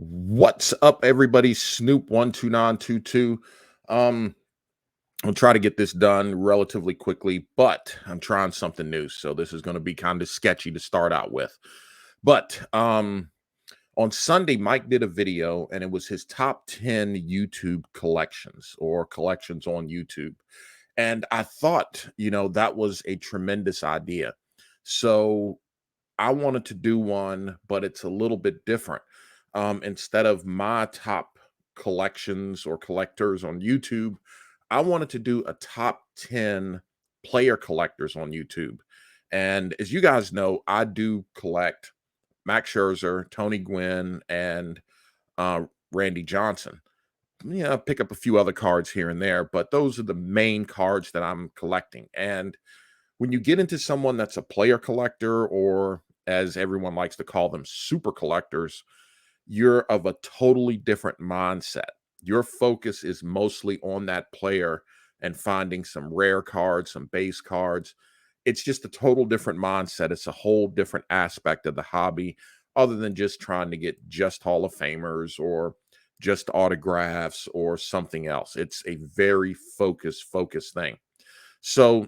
What's up, everybody? Snoop12922. Um, I'll try to get this done relatively quickly, but I'm trying something new. So this is going to be kind of sketchy to start out with. But on Sunday, Mike did a video and it was his top 10 YouTube collections or collections on YouTube. And I thought, that was a tremendous idea. So I wanted to do one, but it's a little bit different. Instead of my top collections or collectors on YouTube, I wanted to do a top 10 player collectors on YouTube. And as you guys know, I do collect Max Scherzer, Tony Gwynn, and uh, Randy Johnson. Yeah, pick up a few other cards here and there, but those are the main cards that I'm collecting. And when you get into someone that's a player collector, or as everyone likes to call them, super collectors, you're of a totally different mindset. Your focus is mostly on that player and finding some rare cards, some base cards. It's just a total different mindset. It's a whole different aspect of the hobby, other than just trying to get just Hall of Famers or just autographs or something else. It's a very focused thing. So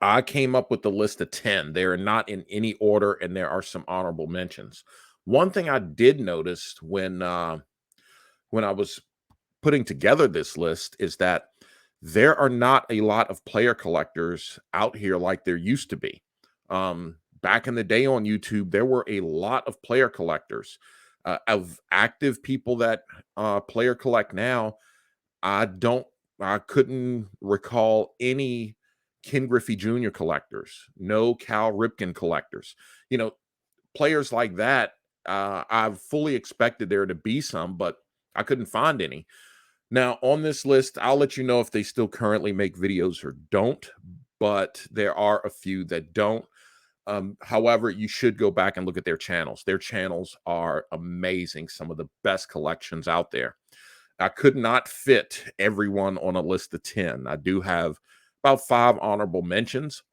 I came up with the list of 10. They are not in any order, and there are some honorable mentions. One thing I did notice when I was putting together this list is that there are not a lot of player collectors out here like there used to be. Back in the day on YouTube, there were a lot of player collectors. Of active people that player collect now, I don't I couldn't recall any Ken Griffey Jr. collectors, no Cal Ripken collectors. You know, players like that, I've fully expected there to be some, but I couldn't find any. Now, on this list, I'll let you know if they still currently make videos or don't, but there are a few that don't. However, you should go back and look at their channels. Their channels are amazing, some of the best collections out there. I could not fit everyone on a list of 10. I do have about 5 honorable mentions,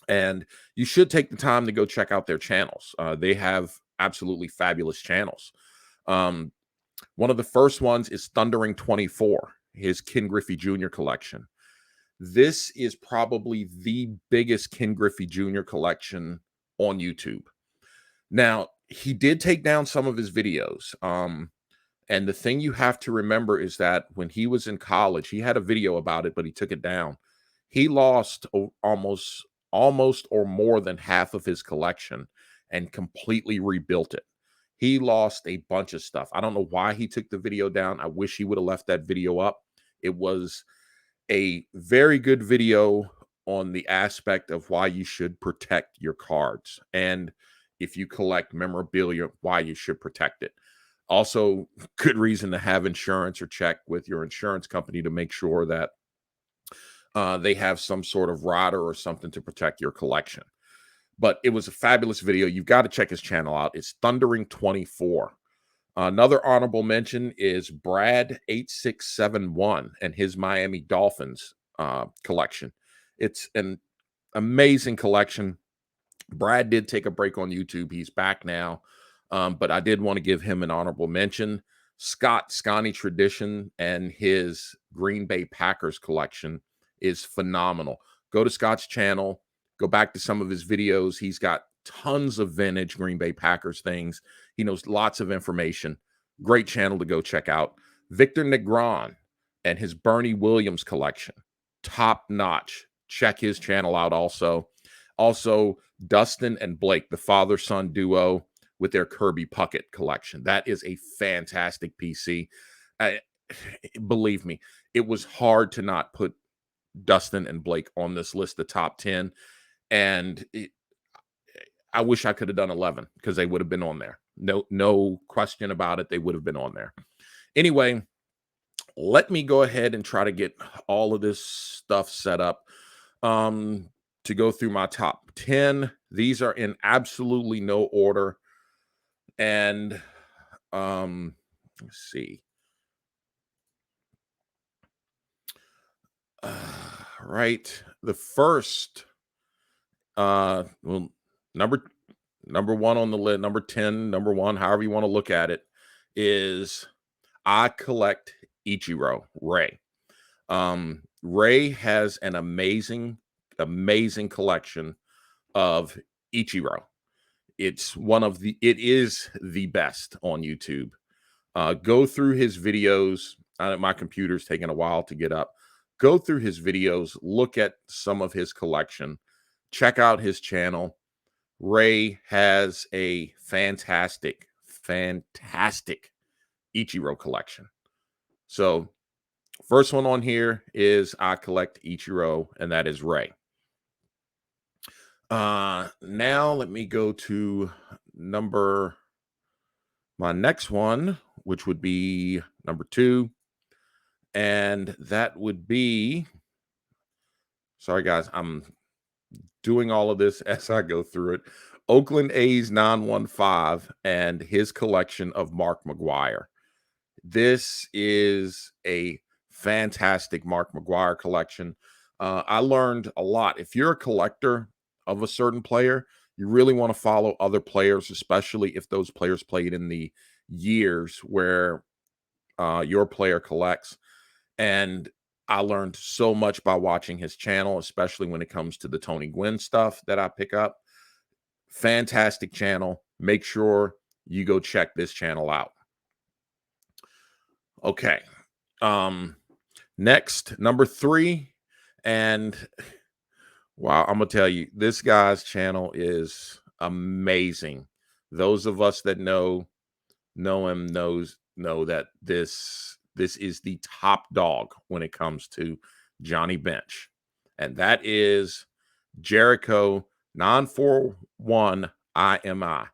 and you should take the time to go check out their channels. They have absolutely fabulous channels. Um, One of the first ones is Thundering 24, his Ken Griffey Jr. collection. This is probably the biggest Ken Griffey Jr. collection on YouTube. Now, he did take down some of his videos. And the thing you have to remember is that when he was in college, he had a video about it, but he took it down. He lost almost or more than half of his collection and completely rebuilt it. He lost a bunch of stuff. I don't know why he took the video down. I wish he would have left that video up. It was a very good video on the aspect of why you should protect your cards, and if you collect memorabilia, why you should protect it. Also, good reason to have insurance or check with your insurance company to make sure that they have some sort of rider or something to protect your collection. But it was a fabulous video. You've got to check his channel out. It's Thundering 24. Another honorable mention is Brad8671 and his Miami Dolphins collection. It's an amazing collection. Brad did take a break on YouTube. He's back now. But I did want to give him an honorable mention. Scotty Tradition and his Green Bay Packers collection is phenomenal. Go to Scott's channel, go back to some of his videos. He's got tons of vintage Green Bay Packers things. He knows lots of information. Great channel to go check out. Victor Negron and his Bernie Williams collection, top notch. Check his channel out also. Also, Dustin and Blake, the father-son duo with their Kirby Puckett collection. That is a fantastic PC. Believe me, it was hard to not put Dustin and Blake on this list, the top 10. And I wish I could have done 11 because they would have been on there. No question about it. They would have been on there. Anyway, let me go ahead and try to get all of this stuff set up to go through my top 10. These are in absolutely no order. And let's see. Right. The first well, number one on the list, number 10, number one, however you want to look at it, is I collect Ichiro Ray. Ray has an amazing collection of Ichiro. It is the best on YouTube. Go through his videos. My computer's taking a while to get up. Go through his videos, look at some of his collection, check out his channel. Ray has a fantastic Ichiro collection. So, first one on here is I collect Ichiro, and that is Ray. Now let me go to my next one, which would be number 2, and that would be, sorry guys, I'm doing all of this as I go through it. Oakland A's 915 and his collection of Mark McGwire. This is a fantastic Mark McGwire collection. I learned a lot. If you're a collector of a certain player, you really want to follow other players, especially if those players played in the years where your player collects. And I learned so much by watching his channel, especially when it comes to the Tony Gwynn stuff that I pick up. Fantastic channel. Make sure you go check this channel out. Okay. Next, number 3. And wow, I'm gonna tell you, this guy's channel is amazing. Those of us that know him know that this is the top dog when it comes to Johnny Bench, and that is Jericho 941 IMI.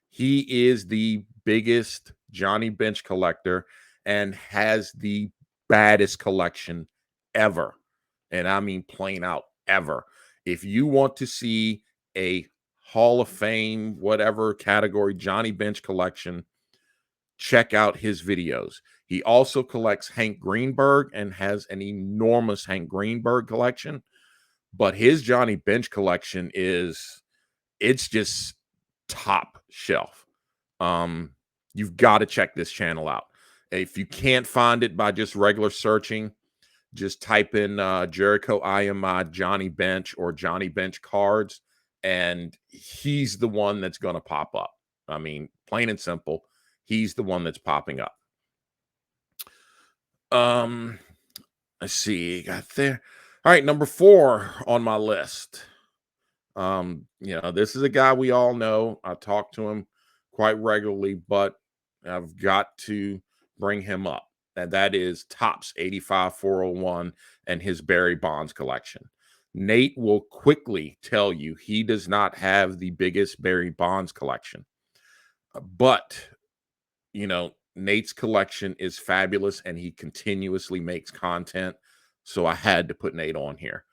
He is the biggest Johnny Bench collector and has the baddest collection ever. And I mean plain out ever. If you want to see a Hall of Fame, whatever category Johnny Bench collection, check out his videos. He also collects Hank Greenberg and has an enormous Hank Greenberg collection. But his Johnny Bench collection it's just top shelf. You've got to check this channel out. If you can't find it by just regular searching, just type in Jericho IMI Johnny Bench or Johnny Bench cards, and he's the one that's going to pop up. I mean, plain and simple, he's the one that's popping up. Let's see, got there. All right, number 4 on my list. This is a guy we all know. I talk to him quite regularly, but I've got to bring him up. And that is Topps 85401 and his Barry Bonds collection. Nate will quickly tell you he does not have the biggest Barry Bonds collection. But, Nate's collection is fabulous and he continuously makes content. So I had to put Nate on here.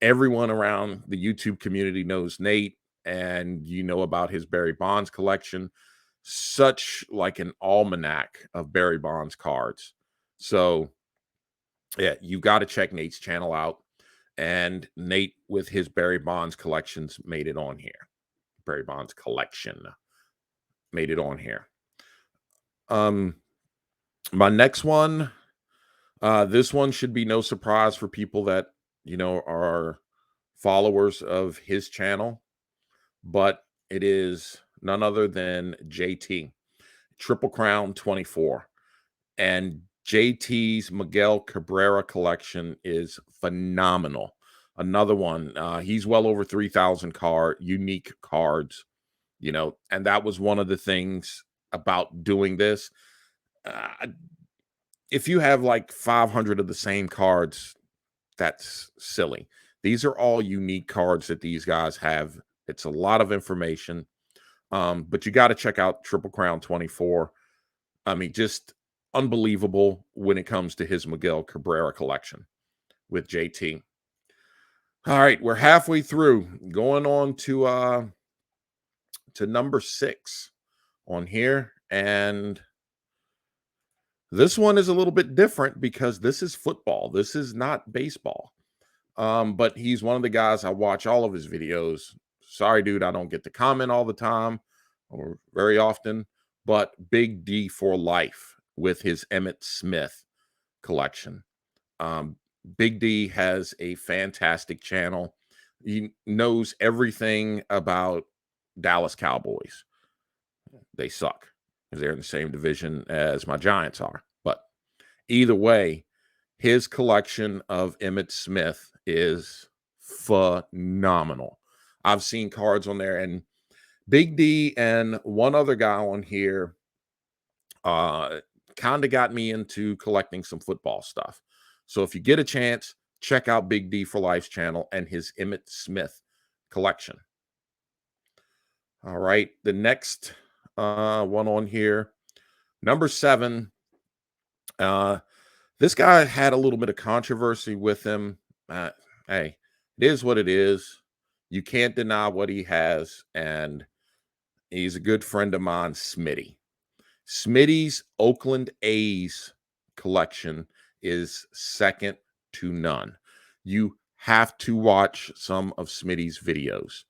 Everyone around the YouTube community knows Nate, and you know about his Barry Bonds collection. Such like an almanac of Barry Bonds cards. So, yeah, you got to check Nate's channel out. And Nate, with his Barry Bonds collections, made it on here. Barry Bonds collection made it on here. My next one, this one should be no surprise for people that are followers of his channel, but it is none other than JT, Triple Crown 24. And JT's Miguel Cabrera collection is phenomenal. Another one, he's well over 3,000 unique cards, and that was one of the things about doing this. If you have like 500 of the same cards, that's silly. These are all unique cards that these guys have. It's a lot of information, but you got to check out Triple Crown 24. I mean, just unbelievable when it comes to his Miguel Cabrera collection with JT. All right, we're halfway through, going on to number 6 on here, and this one is a little bit different because this is football. This is not baseball. But he's one of the guys I watch all of his videos. Sorry, dude, I don't get to comment all the time or very often, but Big D for life with his Emmitt Smith collection. Um, Big D has a fantastic channel. He knows everything about Dallas Cowboys. They suck because they're in the same division as my Giants are. But either way, his collection of Emmitt Smith is phenomenal. I've seen cards on there, and Big D and one other guy on here kind of got me into collecting some football stuff. So if you get a chance, check out Big D for Life's channel and his Emmitt Smith collection. All right, the next one on here, number 7. This guy had a little bit of controversy with him. Hey, it is what it is. You can't deny what he has, and he's a good friend of mine, Smitty. Smitty's Oakland A's collection is second to none. You have to watch some of Smitty's videos.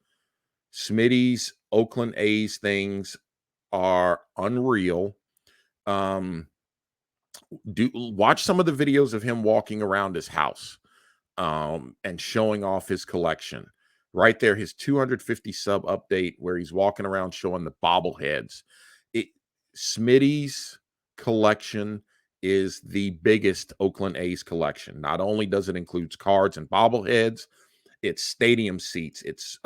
Smitty's Oakland A's things are unreal. Watch some of the videos of him walking around his house and showing off his collection. Right there, his 250 sub update where he's walking around showing the bobbleheads. Smitty's collection is the biggest Oakland A's collection. Not only does it include cards and bobbleheads, it's stadium seats, it's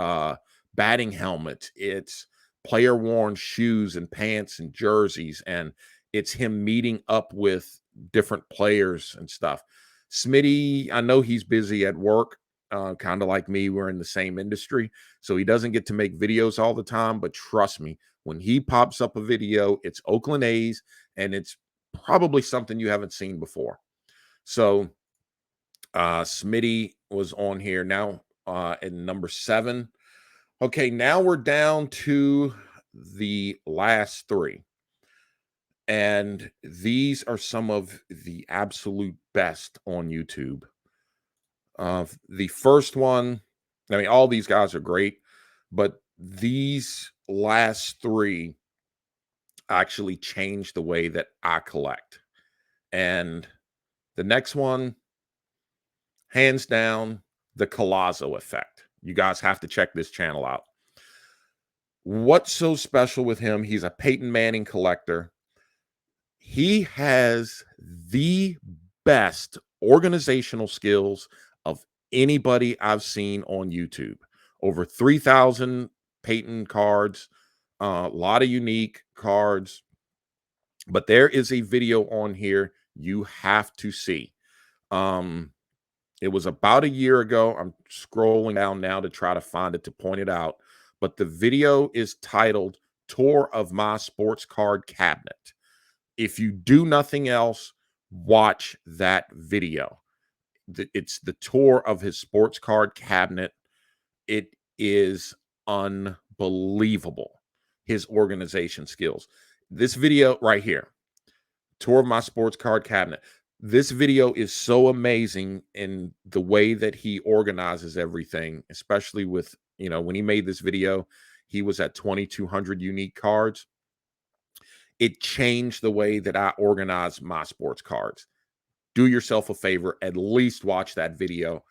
batting helmets, it's player worn shoes and pants and jerseys, and it's him meeting up with different players and stuff. Smitty, I know he's busy at work, kind of like me. We're in the same industry, so he doesn't get to make videos all the time. But trust me, when he pops up a video, it's Oakland A's, and it's probably something you haven't seen before. So Smitty was on here now in number 7. Okay, now we're down to the last 3. And these are some of the absolute best on YouTube. The first one, I mean, all these guys are great, but these last 3 actually changed the way that I collect. And the next one, hands down, the Collazo Effect. You guys have to check this channel out. What's so special with him? He's a Peyton Manning collector. He has the best organizational skills of anybody I've seen on YouTube. Over 3,000 Peyton cards, a lot of unique cards. But there is a video on here you have to see. It was about a year ago. I'm scrolling down now to try to find it to point it out. But the video is titled Tour of My Sports Card Cabinet. If you do nothing else, watch that video. It's the tour of his sports card cabinet. It is unbelievable, his organization skills. This video right here, tour of my sports card cabinet. This video is so amazing in the way that he organizes everything, especially with, when he made this video, he was at 2,200 unique cards. It changed the way that I organize my sports cards. Do yourself a favor, at least watch that video.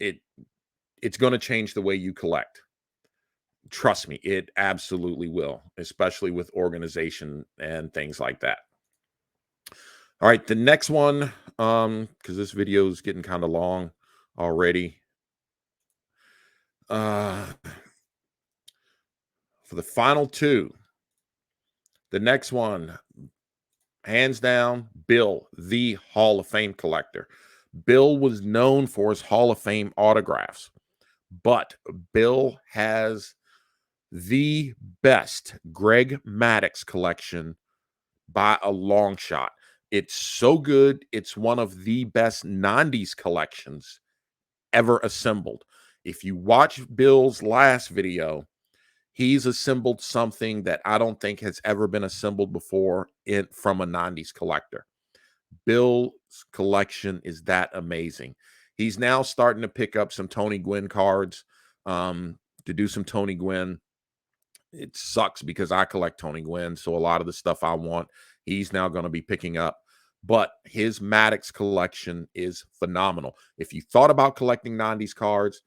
It's going to change the way you collect. Trust me, it absolutely will, especially with organization and things like that. All right, the next one, because this video is getting kind of long already. For the final 2, the next one, hands down, Bill, the Hall of Fame collector. Bill was known for his Hall of Fame autographs, but Bill has the best Greg Maddux collection by a long shot. It's so good. It's one of the best 90s collections ever assembled. If you watch Bill's last video, he's assembled something that I don't think has ever been assembled before from a 90s collector. Bill's collection is that amazing. He's now starting to pick up some Tony Gwynn cards to do some Tony Gwynn. it sucks because I collect Tony Gwynn, so a lot of the stuff I want, he's now going to be picking up. But his Maddox collection is phenomenal. If you thought about collecting 90s cards,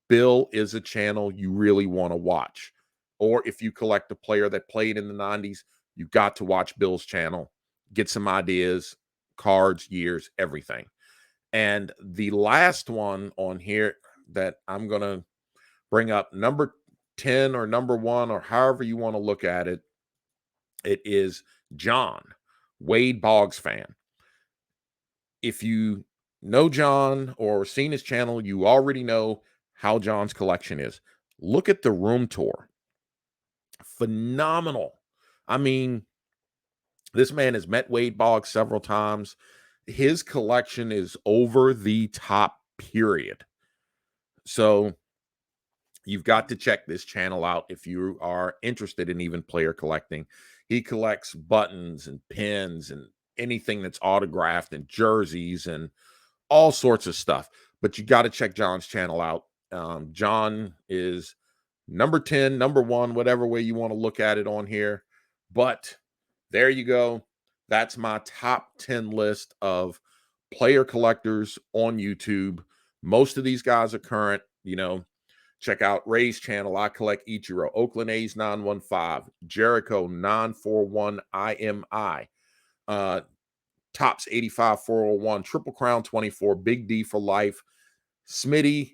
Bill is a channel you really want to watch. Or if you collect a player that played in the 90s, you got to watch Bill's channel, get some ideas, cards, years, everything. And the last one on here that I'm going to bring up, number 10 or number 1, or however you want to look at it, it is John, Wade Boggs fan. If you know John or seen his channel, you already know how John's collection is. Look at the room tour. Phenomenal. I mean, this man has met Wade Boggs several times. His collection is over the top, period. So you've got to check this channel out if you are interested in even player collecting. He collects buttons and pins and anything that's autographed and jerseys and all sorts of stuff. But you got to check John's channel out. John is number 10, number 1, whatever way you want to look at it on here. But there you go. That's my top 10 list of player collectors on YouTube. Most of these guys are current. You know, check out Ray's channel. I collect Ichiro, Oakland A's 915, Jericho 941 IMI, Tops 85 401, Triple Crown 24, Big D for life, Smitty,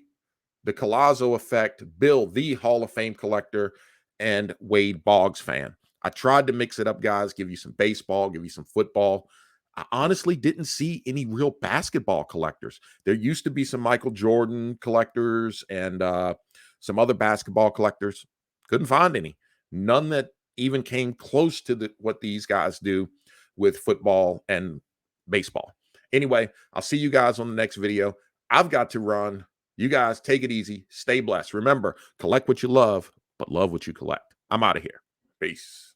the Collazo Effect, Bill, the Hall of Fame collector, and Wade Boggs fan. I tried to mix it up, guys, give you some baseball, give you some football. I honestly didn't see any real basketball collectors. There used to be some Michael Jordan collectors and some other basketball collectors. Couldn't find any. None that even came close to what these guys do with football and baseball. Anyway, I'll see you guys on the next video. I've got to run. You guys take it easy. Stay blessed. Remember, collect what you love, but love what you collect. I'm out of here. Peace.